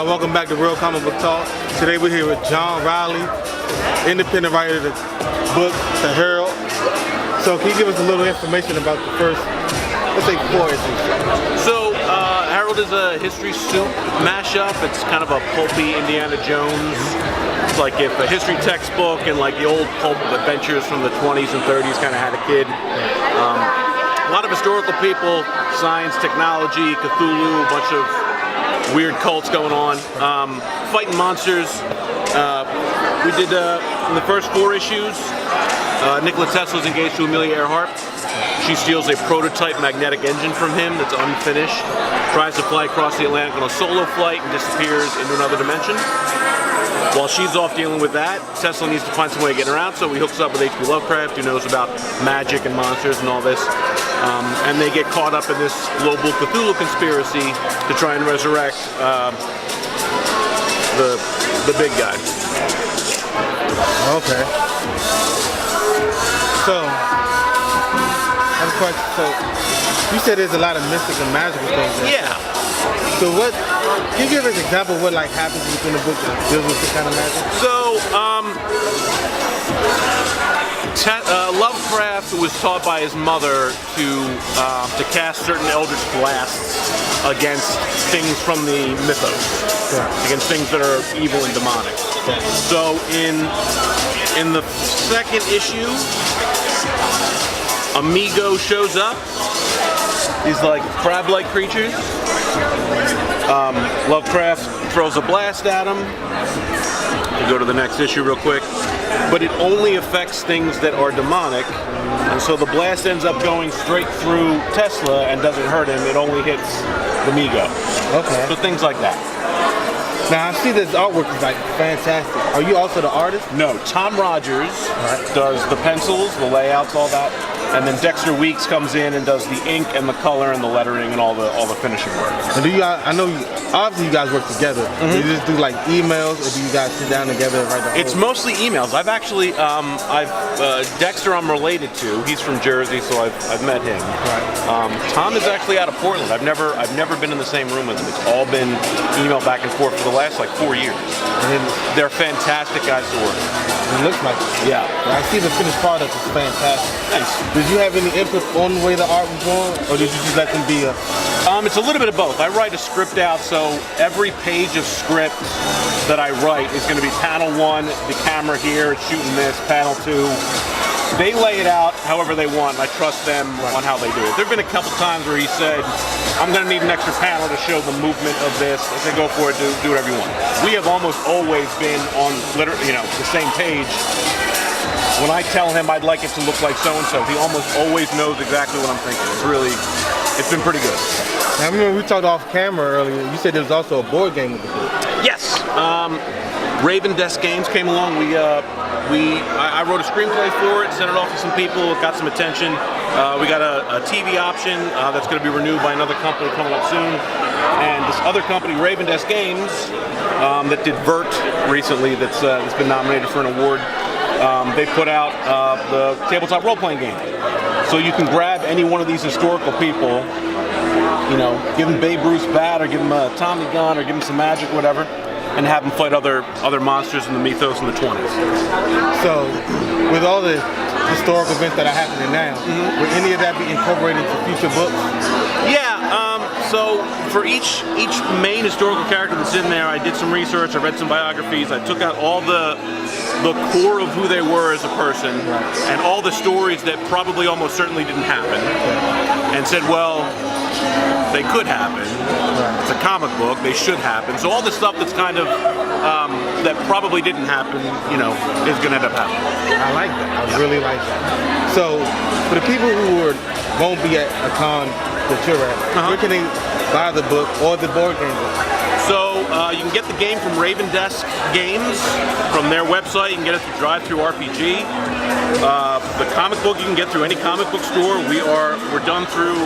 welcome back to Real Comic Book Talk. Today we're here with John Reilly, independent writer of the book, The Herald. So can you give us a little information about the first, let's say, 4 issues? So Herald is a history soup mashup. It's kind of a pulpy Indiana Jones. It's like if a history textbook and like the old pulp adventures from the 20s and 30s kind of had a kid. A lot of historical people, science, technology, Cthulhu, a bunch of weird cults going on, fighting monsters. We did in the first 4 issues. Nikola Tesla's engaged to Amelia Earhart. She steals a prototype magnetic engine from him that's unfinished, tries to fly across the Atlantic on a solo flight and disappears into another dimension. While she's off dealing with that, Tesla needs to find some way of getting around, so he hooks up with H.P. Lovecraft, who knows about magic and monsters and all this. And they get caught up in this global Cthulhu conspiracy to try and resurrect the big guy. Okay. So, I have a question. So, you said there's a lot of mystic and magical things there. Yeah. So what, can you give us an example of what like happens within the book that deals with this kind of magic? So, Lovecraft was taught by his mother to cast certain eldritch blasts against things from the mythos, against things that are evil and demonic. So in the second issue, Amigo shows up. These like crab-like creatures. Lovecraft throws a blast at him. We'll go to the next issue real quick. But it only affects things that are demonic, and so the blast ends up going straight through Tesla and doesn't hurt him. It only hits the Amigo. Okay. So things like that. Now I see this artwork is like fantastic. Are you also the artist? No, Tom Rogers does the pencils, the layouts, all that, and then Dexter Weeks comes in and does the ink and the color and the lettering and all the finishing work. And do you guys, I know obviously you guys work together. Do you just do like emails, or do you guys sit down together and write the whole? It's mostly emails. I've actually Dexter I'm related to. He's from Jersey, so I've met him. Right. Tom is actually out of Portland. I've never been in the same room with him. It's all been email back and forth for the last like 4 years. And they're fantastic guys to work with. It looks like it. Yeah. I see the finished product is fantastic. Thanks. Did you have any input on the way the art was going, or did you just let them be a? It's a little bit of both. I write a script out, so every page of script that I write is going to be panel 1, the camera here, it's shooting this, panel 2. They lay it out however they want, and I trust them on how they do it. There have been a couple times where he said, I'm going to need an extra panel to show the movement of this. I said, go for it, do whatever you want. We have almost always been on the same page. When I tell him I'd like it to look like so-and-so, he almost always knows exactly what I'm thinking. It's been pretty good. Now, I remember we talked off camera earlier. You said there was also a board game with the book. Yes. Raven Desk Games came along. I wrote a screenplay for it, sent it off to some people, it got some attention. We got a TV option that's going to be renewed by another company coming up soon. And this other company, Raven Desk Games, that did Vert recently, that's been nominated for an award. They put out the tabletop role-playing game. So you can grab any one of these historical people, give them Babe Ruth's bat, or give them a Tommy gun, or give them some magic, whatever, and have them fight other monsters in the mythos in the 20s. So, with all the historical events that are happening now, would any of that be incorporated into future books? Yeah. So for each main historical character that's in there, I did some research. I read some biographies. I took out all the core of who they were as a person, and all the stories that probably almost certainly didn't happen, and said, well, they could happen. It's a comic book. They should happen. So all the stuff that's kind of that probably didn't happen, is going to end up happening. I like that. I really like that. So for the people who won't be at a con that you're at, where can they buy the book or the board game book? So you can get the game from Raven Desk Games from their website. You can get it through Drive-Thru RPG. The comic book you can get through any comic book store. We're done through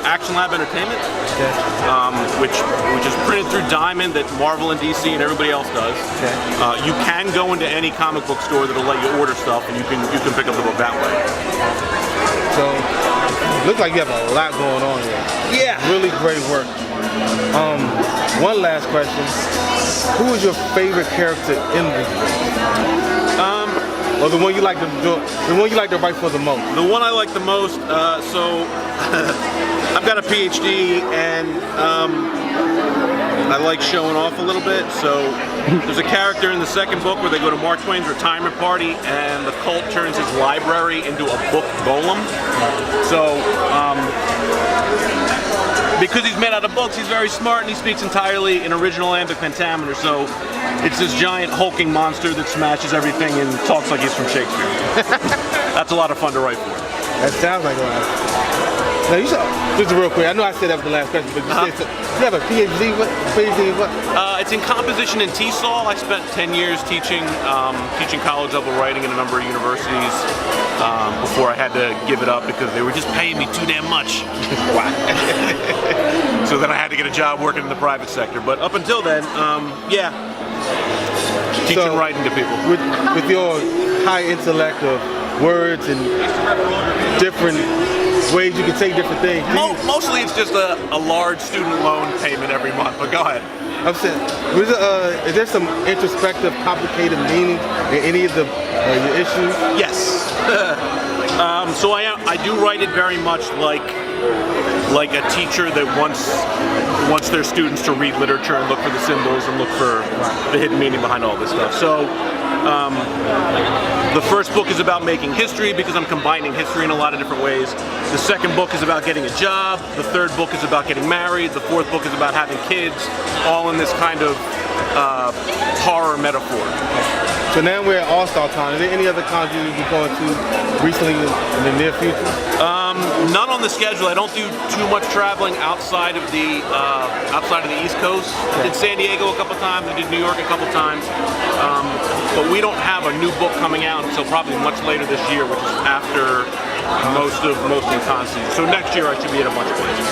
Action Lab Entertainment, which is printed through Diamond that Marvel and DC and everybody else does. You can go into any comic book store that'll let you order stuff, and you can pick up the book that way. So it looks like you have a lot going on here. Yeah. Really great work. One last question. Who is your favorite character in the or the one you like to do, the one you like to write for the most? The one I like the most, so I've got a PhD and I like showing off a little bit. So there's a character in the second book where they go to Mark Twain's retirement party and the cult turns his library into a book golem. So because he's made out of books, he's very smart and he speaks entirely in original iambic pentameter. So it's this giant hulking monster that smashes everything and talks like he's from Shakespeare. That's a lot of fun to write for. That sounds like a lot. Now you saw, just real quick, I know I said that was the last question, but you said, you have a PhD, PhD in what? It's in composition and TESOL. I spent 10 years teaching college level writing in a number of universities before I had to give it up because they were just paying me too damn much. Wow. So then I had to get a job working in the private sector. But up until then, yeah, teaching writing to people. With your high intellect of words and different ways you can say different things. Mostly it's just a large student loan payment every month, but go ahead. I'm saying, is there some introspective, complicated meaning in any of the your issues? Yes. So I do write it very much like a teacher that wants their students to read literature and look for the symbols and look for the hidden meaning behind all this stuff. So the first book is about making history because I'm combining history in a lot of different ways. The second book is about getting a job. The third book is about getting married. The fourth book is about having kids, all in this kind of horror metaphor. So now we're at All-Star Con. Are there any other cons you'll be going to recently in the near future? None on the schedule. I don't do too much traveling outside of the East Coast. I did San Diego a couple times. I did New York a couple times. But we don't have a new book coming out until probably much later this year, which is after most of the con season. So next year I should be at a bunch of places.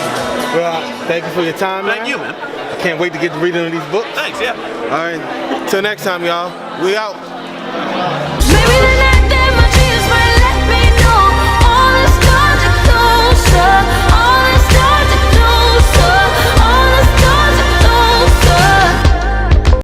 Well, thank you for your time, man. Thank you, man. I can't wait to get to reading these books. Thanks, yeah. All right. Till next time, y'all. We out.